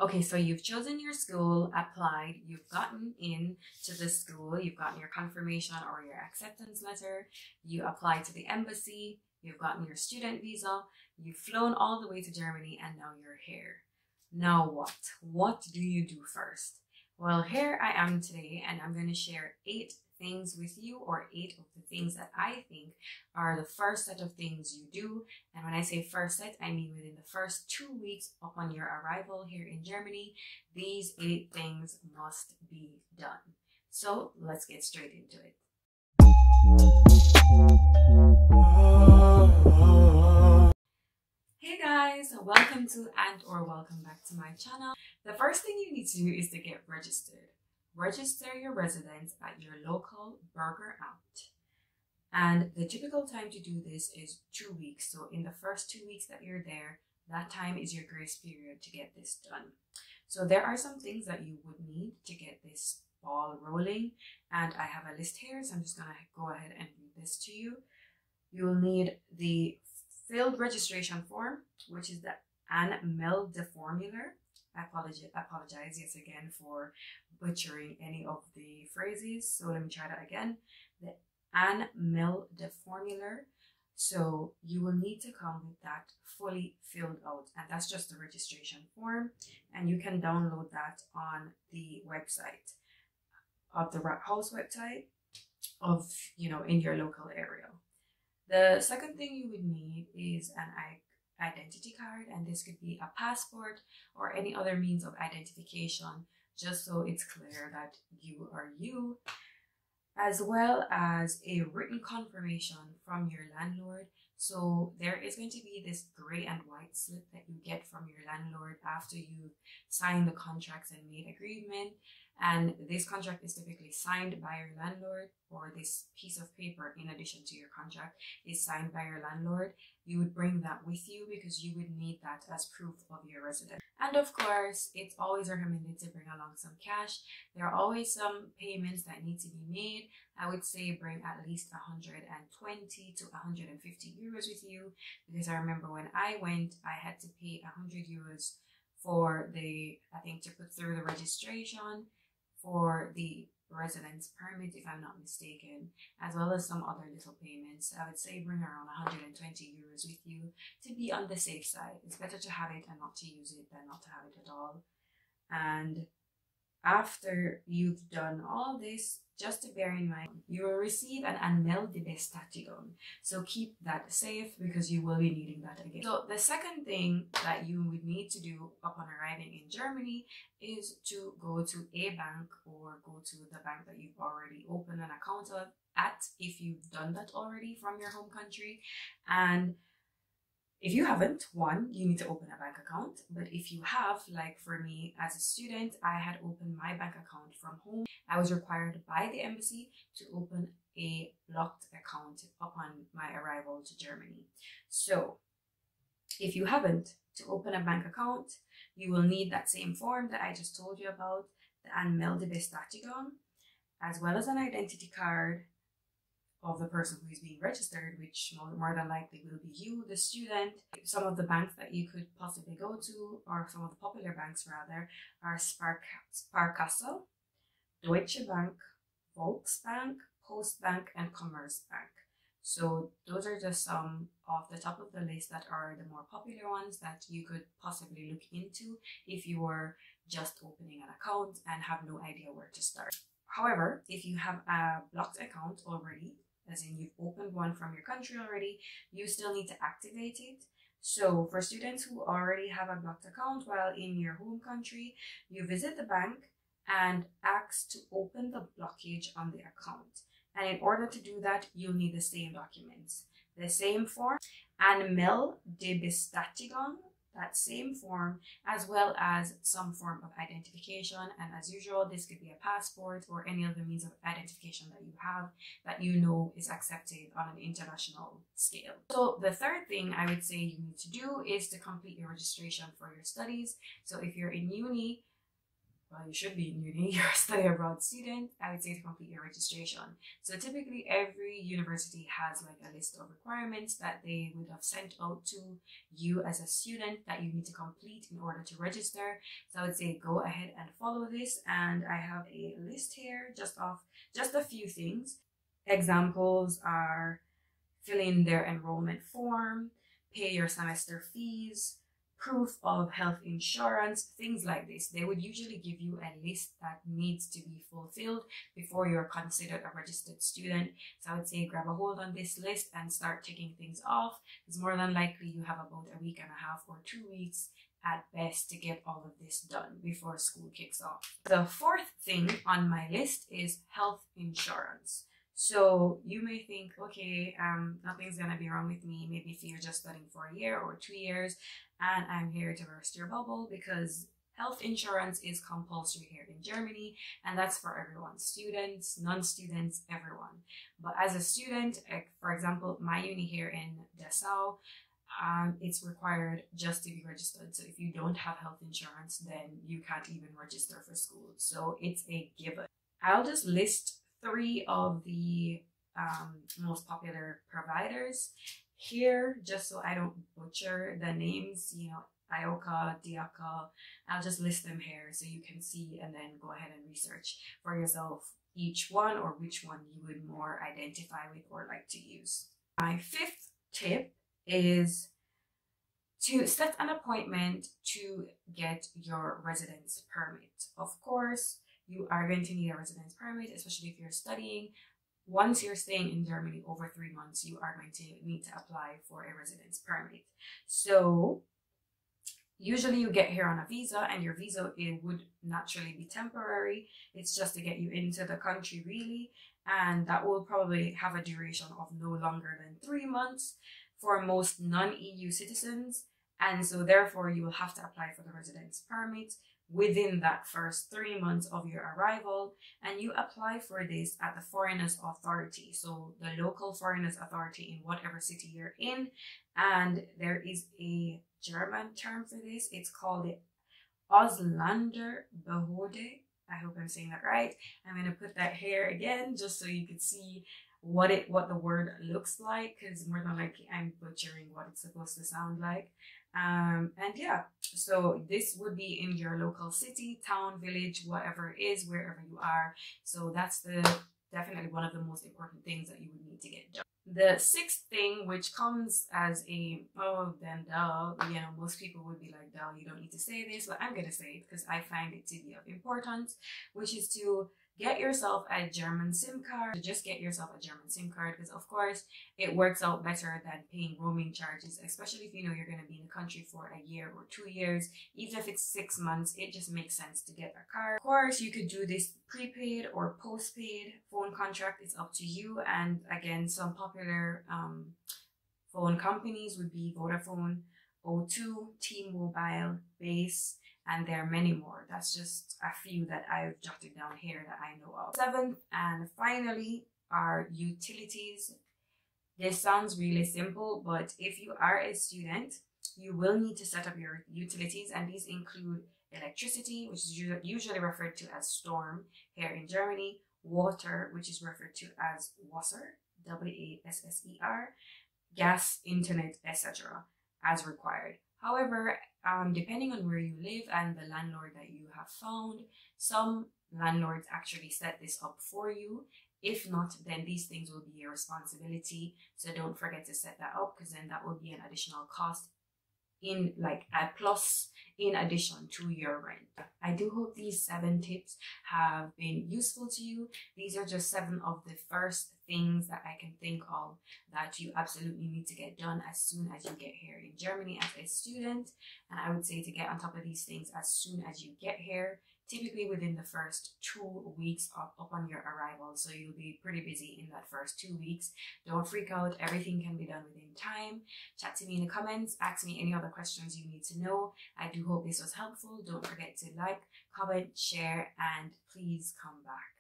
Okay, so you've chosen your school, applied, you've gotten in to the school, you've gotten your confirmation or your acceptance letter, you applied to the embassy, you've gotten your student visa, you've flown all the way to Germany, and now you're here. Now what? What do you do first? Well, here I am today, and I'm going to share 8 things with you, or 8 of the things that I think are the first set of things you do. And when I say first set, I mean within the first 2 weeks upon your arrival here in Germany, these 8 things must be done. So let's get straight into it. Hey guys, welcome to or welcome back to my channel. The first thing you need to do is to get registered. Register your residence at your local burger out. And the typical time to do this is 2 weeks. So in the first 2 weeks that you're there, that time is your grace period to get this done. So there are some things that you would need to get this ball rolling. And I have a list here, so I'm just gonna go ahead and read this to you. You will need the filled registration form, which is the ANMELD formular. I apologize yet again for butchering any of the phrases. So let me try that again. The ANMELD formular. So you will need to come with that fully filled out, and that's just the registration form, and you can download that on the website of the Rat House website of, in your local area. The second thing you would need is an identity card, and this could be a passport or any other means of identification, just so it's clear that you are you, as well as a written confirmation from your landlord. So there is going to be this gray and white slip that you get from your landlord after you sign the contracts and made agreement. And this contract is typically signed by your landlord, or this piece of paper in addition to your contract is signed by your landlord. You would bring that with you because you would need that as proof of your residence. And of course, it's always recommended to bring along some cash. There are always some payments that need to be made. I would say bring at least 120 to 150 euros with you, because I remember when I went, I had to pay 100 euros for to put through the registration, for the residence permit, if I'm not mistaken, as well as some other little payments. I would say bring around 120 euros with you to be on the safe side. It's better to have it and not to use it than not to have it at all. And after you've done all this, just to bear in mind, you will receive an Anmeldebestatigung. So keep that safe because you will be needing that again. So the second thing that you would need to do upon arriving in Germany is to go to a bank, or go to the bank that you've already opened an account at, if you've done that already from your home country. And if you haven't, you need to open a bank account. But if you have, like for me as a student, I had opened my bank account from home. I was required by the embassy to open a blocked account upon my arrival to Germany. So if you haven't, to open a bank account, you will need that same form that I just told you about, the Anmeldebestatigung, as well as an identity card of the person who is being registered, which more than likely will be you, the student. Some of the banks that you could possibly go to, or some of the popular banks rather, are Sparkasse, Deutsche Bank, Volksbank, Postbank, and Commerzbank. So those are just some off the top of the list that are the more popular ones that you could possibly look into if you were just opening an account and have no idea where to start. However, if you have a blocked account already, as in you've opened one from your country already, you still need to activate it. So for students who already have a blocked account while in your home country, you visit the bank and ask to open the blockage on the account. And in order to do that, you'll need the same documents, the same form, Anmeldebestatigung, that same form, as well as some form of identification. And as usual, this could be a passport or any other means of identification that you have that you know is accepted on an international scale. So the third thing I would say you need to do is to complete your registration for your studies. So if you're in uni, well, you should be in uni, you're a study abroad student, I would say to complete your registration. So typically every university has like a list of requirements that they would have sent out to you as a student that you need to complete in order to register. So I would say go ahead and follow this, and I have a list here just of just a few things. Examples are fill in their enrollment form, pay your semester fees, proof of health insurance, things like this. They would usually give you a list that needs to be fulfilled before you're considered a registered student. So I would say grab a hold on this list and start ticking things off, because more than likely you have about a week and a half or 2 weeks at best to get all of this done before school kicks off. The fourth thing on my list is health insurance. So you may think, okay, nothing's gonna be wrong with me. Maybe if you're just studying for a year or 2 years, and I'm here to burst your bubble, because health insurance is compulsory here in Germany, and that's for everyone, students, non-students, everyone. But as a student, for example, my uni here in Dessau, it's required just to be registered. So if you don't have health insurance, then you can't even register for school. So it's a given. I'll just list 3 of the most popular providers here, just so I don't butcher the names, you know, Ioka, Diaka. I'll just list them here so you can see and then go ahead and research for yourself each one or which one you would more identify with or like to use. My 5th tip is to set an appointment to get your residence permit. Of course, you are going to need a residence permit, especially if you're studying. Once you're staying in Germany over 3 months, you are going to need to apply for a residence permit. So usually you get here on a visa, and your visa, it would naturally be temporary. It's just to get you into the country really, and that will probably have a duration of no longer than 3 months for most non-EU citizens. And so therefore you will have to apply for the residence permit within that first 3 months of your arrival, and you apply for this at the Foreigners Authority, so the local Foreigners Authority in whatever city you're in. And there is a German term for this. It's called the Ausländerbehörde. I hope I'm saying that right. I'm going to put that here again just so you can see what the word looks like, because more than likely I'm butchering what it's supposed to sound like. And yeah, so this would be in your local city, town, village, whatever it is, wherever you are. So that's definitely one of the most important things that you would need to get done. The 6th thing, which comes as a, oh, then duh, you know, most people would be like, duh, you don't need to say this, but I'm going to say it because I find it to be of importance, which is to get yourself a German SIM card. Just get yourself a German SIM card, because of course it works out better than paying roaming charges, especially if you know you're going to be in the country for a year or 2 years. Even if it's 6 months, it just makes sense to get a card. Of course, you could do this prepaid or postpaid phone contract. It's up to you. And again, some popular phone companies would be Vodafone, O2, T-Mobile, Base, and there are many more. That's just a few that I've jotted down here that I know of. 7th and finally are utilities. This sounds really simple, but if you are a student, you will need to set up your utilities, and these include electricity, which is usually referred to as Storm here in Germany, water, which is referred to as Wasser, W-A-S-S-E-R, gas, internet, etc. as required. However, depending on where you live and the landlord that you have found, some landlords actually set this up for you. If not, then these things will be your responsibility. So don't forget to set that up, because then that will be an additional cost in like a plus in addition to your rent. I do hope these 7 tips have been useful to you. These are just 7 of the first things that I can think of that you absolutely need to get done as soon as you get here in Germany as a student. And I would say to get on top of these things as soon as you get here, typically within the first 2 weeks upon your arrival. So you'll be pretty busy in that first 2 weeks. Don't freak out. Everything can be done within time. Chat to me in the comments. Ask me any other questions you need to know. I do hope this was helpful. Don't forget to like, comment, share, and please come back.